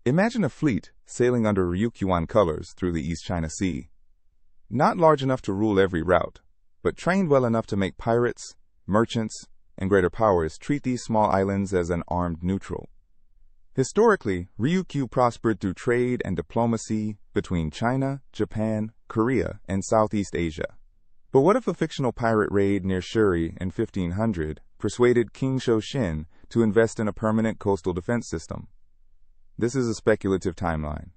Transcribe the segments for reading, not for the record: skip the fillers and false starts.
Imagine a fleet sailing under Ryukyu colors through the East China Sea. Not large enough to rule every route, but trained well enough to make pirates, merchants, and greater powers treat these small islands as an armed neutral. Historically, Ryukyu prospered through trade and diplomacy between China, Japan, Korea, and Southeast Asia. But what if a fictional pirate raid near Shuri in 1500 persuaded King Shō Shin to invest in a permanent coastal defense system? This is a speculative timeline.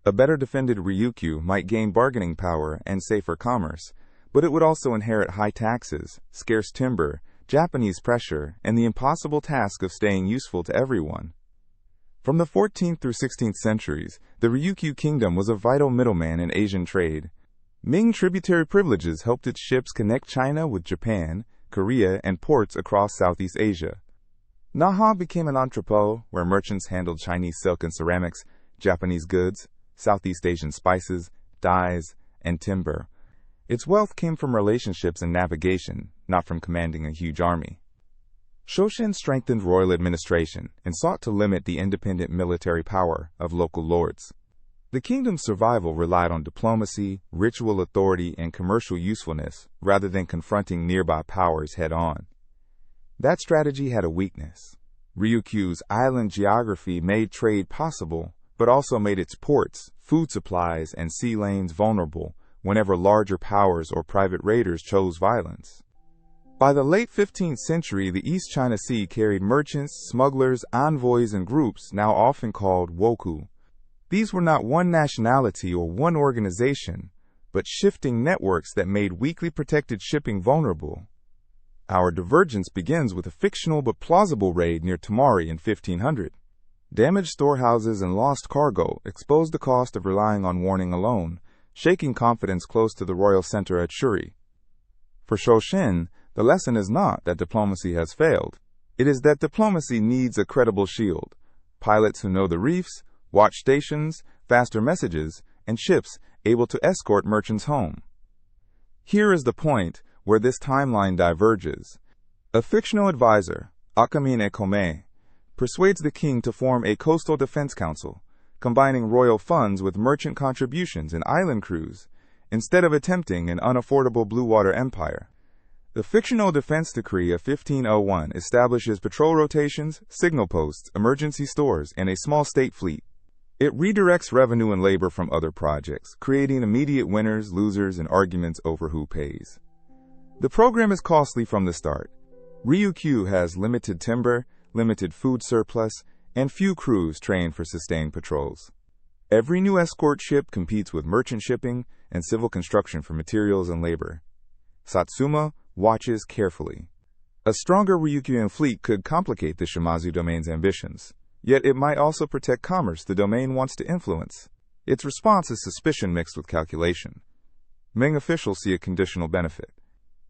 A better defended Ryukyu might gain bargaining power and safer commerce, but it would also inherit high taxes, scarce timber, Japanese pressure, and the impossible task of staying useful to everyone. From the 14th through 16th centuries, the Ryukyu Kingdom was a vital middleman in Asian trade. Ming tributary privileges helped its ships connect China with Japan, Korea, and ports across Southeast Asia. Naha became an entrepot where merchants handled Chinese silk and ceramics, Japanese goods, Southeast Asian spices, dyes, and timber. Its wealth came from relationships and navigation, not from commanding a huge army. Shō Shin strengthened royal administration and sought to limit the independent military power of local lords. The kingdom's survival relied on diplomacy, ritual authority, and commercial usefulness rather than confronting nearby powers head-on. That strategy had a weakness. Ryukyu's island geography made trade possible, but also made its ports, food supplies, and sea lanes vulnerable whenever larger powers or private raiders chose violence. By the late 15th century, the East China Sea carried merchants, smugglers, envoys, and groups now often called woku. These were not one nationality or one organization, but shifting networks that made weakly protected shipping vulnerable. Our divergence begins with a fictional but plausible raid near Tamari in 1500. Damaged storehouses and lost cargo exposed the cost of relying on warning alone, shaking confidence close to the royal center at Shuri. For Shō Shin, the lesson is not that diplomacy has failed. It is that diplomacy needs a credible shield, pilots who know the reefs, watch stations, faster messages, and ships able to escort merchants home. Here is the point where this timeline diverges. A fictional advisor, Akamine Kome, persuades the king to form a coastal defense council, combining royal funds with merchant contributions and island crews, instead of attempting an unaffordable blue water empire. The fictional defense decree of 1501 establishes patrol rotations, signal posts, emergency stores, and a small state fleet. It redirects revenue and labor from other projects, creating immediate winners, losers, and arguments over who pays. The program is costly from the start. Ryukyu has limited timber, limited food surplus, and few crews trained for sustained patrols. Every new escort ship competes with merchant shipping and civil construction for materials and labor. Satsuma watches carefully. A stronger Ryukyuan fleet could complicate the Shimazu domain's ambitions, yet it might also protect commerce the domain wants to influence. Its response is suspicion mixed with calculation. Ming officials see a conditional benefit.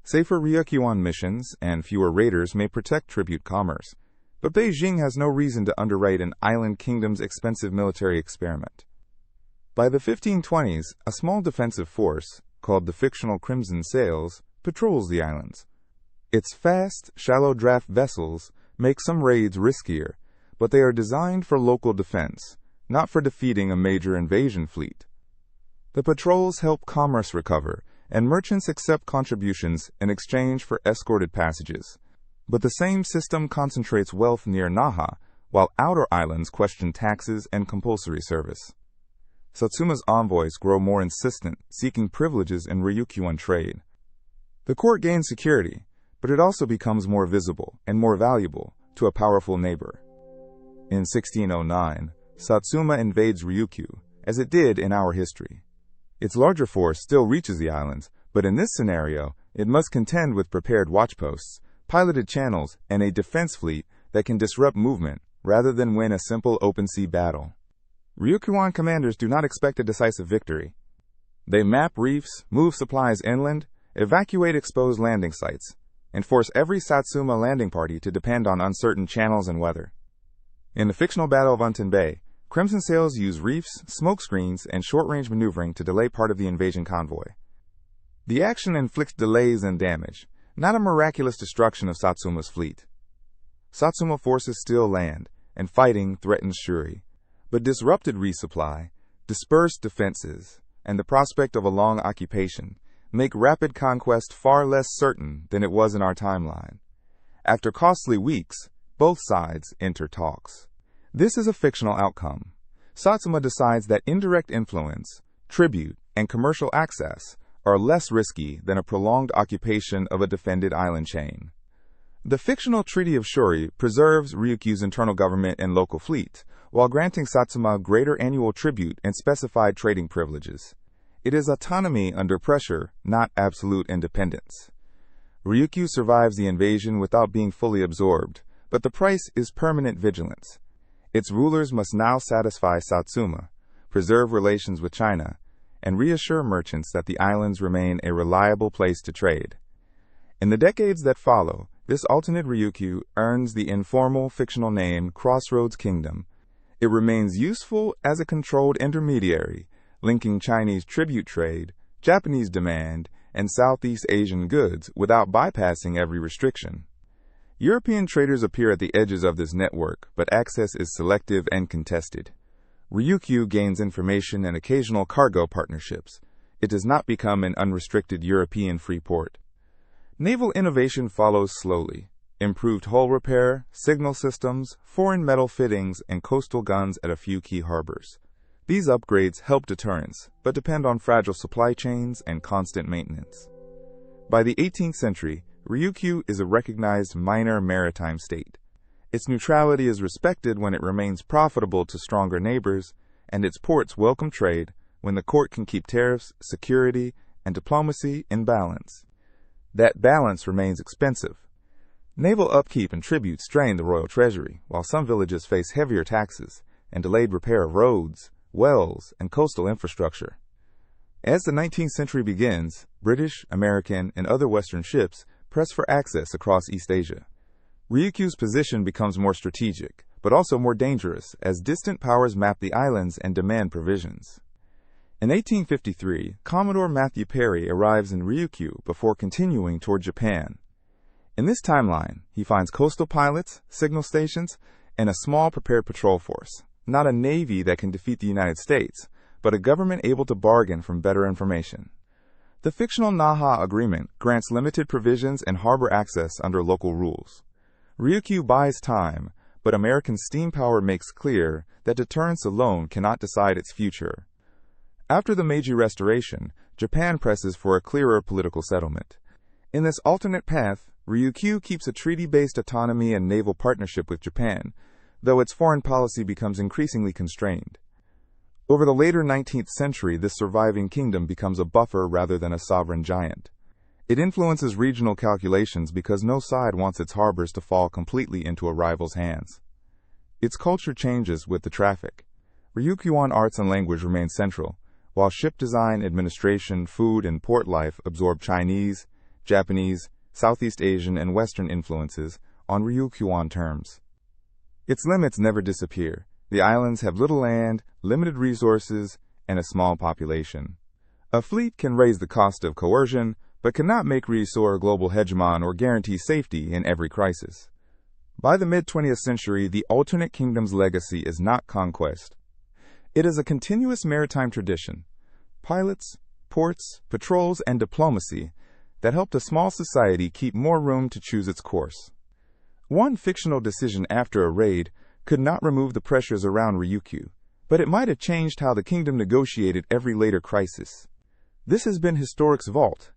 Safer Ryukyuan missions and fewer raiders may protect tribute commerce, but Beijing has no reason to underwrite an island kingdom's expensive military experiment. By the 1520s, a small defensive force, called the fictional Crimson Sails, patrols the islands. Its fast, shallow draft vessels make some raids riskier, but they are designed for local defense, not for defeating a major invasion fleet. The patrols help commerce recover, and merchants accept contributions in exchange for escorted passages. But the same system concentrates wealth near Naha, while outer islands question taxes and compulsory service. Satsuma's envoys grow more insistent, seeking privileges in Ryukyuan trade. The court gains security, but it also becomes more visible and more valuable to a powerful neighbor. In 1609, Satsuma invades Ryukyu, as it did in our history. Its larger force still reaches the islands, but in this scenario, it must contend with prepared watchposts, piloted channels, and a defense fleet that can disrupt movement rather than win a simple open-sea battle. Ryukyuan commanders do not expect a decisive victory. They map reefs, move supplies inland, evacuate exposed landing sites, and force every Satsuma landing party to depend on uncertain channels and weather. In the fictional Battle of Unten Bay, Crimson Sails use reefs, smoke screens, and short-range maneuvering to delay part of the invasion convoy. The action inflicts delays and damage, not a miraculous destruction of Satsuma's fleet. Satsuma forces still land, and fighting threatens Shuri, But disrupted resupply, dispersed defenses, and the prospect of a long occupation make rapid conquest far less certain than it was in our timeline. After costly weeks, both sides enter talks. This is a fictional outcome. Satsuma decides that indirect influence, tribute, and commercial access are less risky than a prolonged occupation of a defended island chain. The fictional Treaty of Shuri preserves Ryukyu's internal government and local fleet, while granting Satsuma greater annual tribute and specified trading privileges. It is autonomy under pressure, not absolute independence. Ryukyu survives the invasion without being fully absorbed, but the price is permanent vigilance. Its rulers must now satisfy Satsuma, preserve relations with China, and reassure merchants that the islands remain a reliable place to trade. In the decades that follow, this alternate Ryukyu earns the informal fictional name Crossroads Kingdom. It remains useful as a controlled intermediary, linking Chinese tribute trade, Japanese demand, and Southeast Asian goods without bypassing every restriction. European traders appear at the edges of this network, but access is selective and contested. Ryukyu gains information and occasional cargo partnerships. It does not become an unrestricted European free port. Naval innovation follows slowly. Improved hull repair, signal systems, foreign metal fittings, and coastal guns at a few key harbors. These upgrades help deterrence, but depend on fragile supply chains and constant maintenance. By the 18th century, Ryukyu is a recognized minor maritime state. Its neutrality is respected when it remains profitable to stronger neighbors, and its ports welcome trade when the court can keep tariffs, security, and diplomacy in balance. That balance remains expensive. Naval upkeep and tribute strain the royal treasury, while some villages face heavier taxes and delayed repair of roads, wells, and coastal infrastructure. As the 19th century begins, British, American, and other Western ships press for access across East Asia. Ryukyu's position becomes more strategic, but also more dangerous as distant powers map the islands and demand provisions. In 1853, Commodore Matthew Perry arrives in Ryukyu before continuing toward Japan. In this timeline, he finds coastal pilots, signal stations, and a small prepared patrol force. Not a navy that can defeat the United States, but a government able to bargain from better information. The fictional Naha Agreement grants limited provisions and harbor access under local rules. Ryukyu buys time, but American steam power makes clear that deterrence alone cannot decide its future. After the Meiji Restoration, Japan presses for a clearer political settlement. In this alternate path, Ryukyu keeps a treaty-based autonomy and naval partnership with Japan, though its foreign policy becomes increasingly constrained. Over the later 19th century, this surviving kingdom becomes a buffer rather than a sovereign giant. It influences regional calculations because no side wants its harbors to fall completely into a rival's hands. Its culture changes with the traffic. Ryukyuan arts and language remain central, while ship design, administration, food, and port life absorb Chinese, Japanese, Southeast Asian, and Western influences on Ryukyuan terms. Its limits never disappear. The islands have little land, limited resources, and a small population. A fleet can raise the cost of coercion, but cannot make Ryusou a global hegemon or guarantee safety in every crisis. By the mid-20th century, the alternate kingdom's legacy is not conquest. It is a continuous maritime tradition. Pilots, ports, patrols, and diplomacy that helped a small society keep more room to choose its course. One fictional decision after a raid could not remove the pressures around Ryukyu, but it might have changed how the kingdom negotiated every later crisis. This has been Historic's Vault.